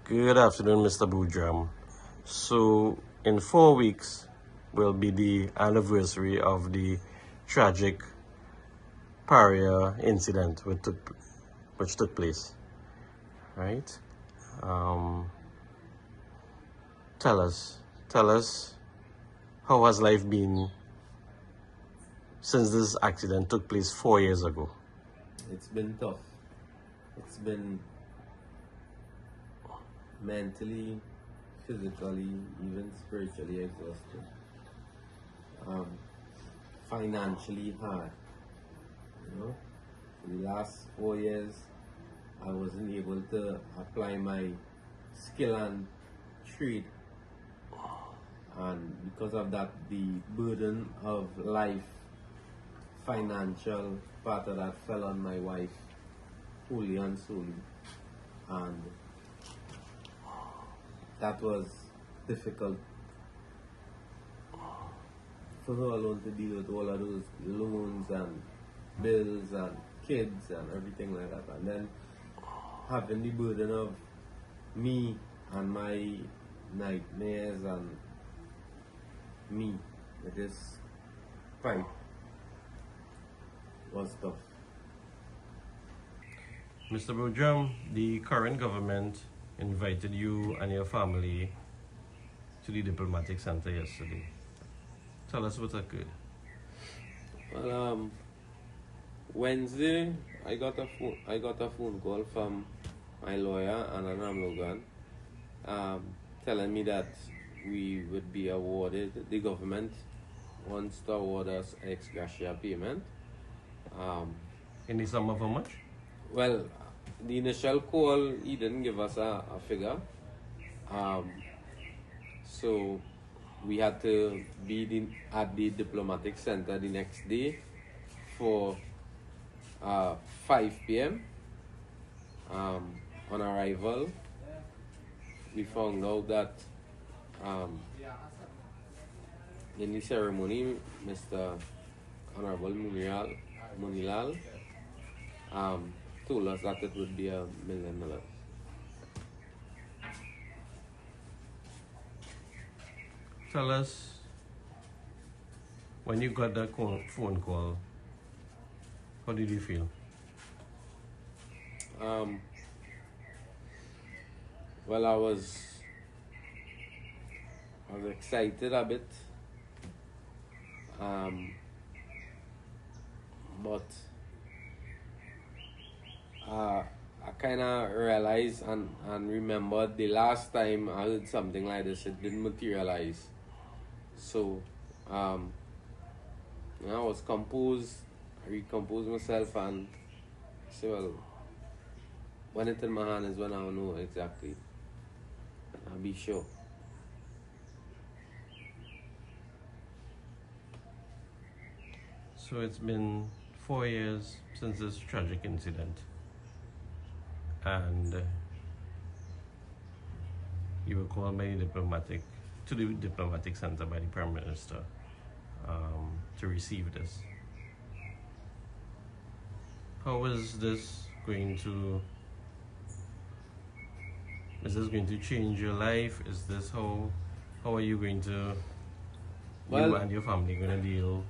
Good afternoon, Mr. Boodram. So, in 4 weeks will be the anniversary of the tragic PARIA incident which took place, right? Um, tell us, how has life been since this accident took place 4 years ago? It's been tough. It's been mentally, physically, even spiritually exhausting. Financially hard. For the last 4 years, I wasn't able to apply my skill and trade, and because of that, the burden of life, financial part of that fell on my wife, wholly and solely, and that was difficult for her alone to deal with all of those loans and bills and kids and everything like that, and then having the burden of me and my nightmares and me with this fight was tough. Mr. Boodram, the current government invited you and your family to the diplomatic center yesterday. Tell us what occurred. Well, Wednesday, I got a phone call from my lawyer, Anna Logan, telling me that we would be awarded, the government wants to award us ex-gratia payment. In the sum of how much? Well, the initial call, he didn't give us a figure. So we had to be at the diplomatic center the next day for 5 p.m. On arrival, we found out that in the ceremony, Mr. Honorable Munilal told us that it would be $1 million. Tell us, when you got that phone call, how did you feel? Well, I was excited a bit, but I kind of realized and remembered the last time I heard something like this, it didn't materialize. So I was composed, I recomposed myself, and said, well, when it's in my hand is when I'll know exactly. I'll be sure. So it's been 4 years since this tragic incident, and you were called by to the diplomatic center by the Prime Minister to receive this. How is this going to change your life? Is this how are you going to, you and your family going to deal?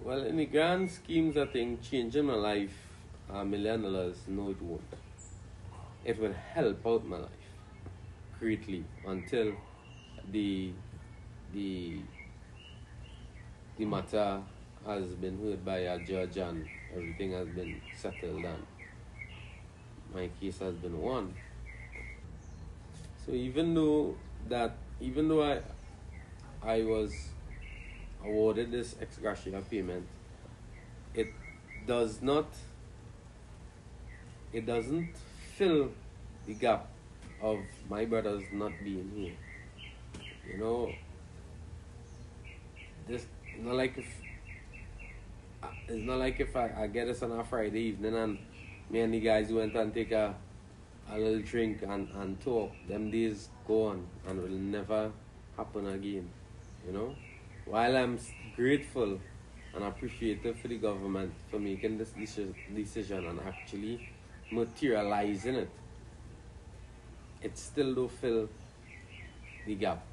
Well, in the grand schemes of things, changing my life, $1 million, no, it won't. It will help out my life greatly until the matter has been heard by a judge and everything has been settled and my case has been won. So even though I was awarded this ex-gratia payment, it doesn't fill the gap of my brothers not being here. This not like it's not like if I get this on a Friday evening and me and the guys went and take a little drink and talk. Them days go on and will never happen again. While I'm grateful and appreciative for the government for making this decision and actually materializing it, it still do fill the gap.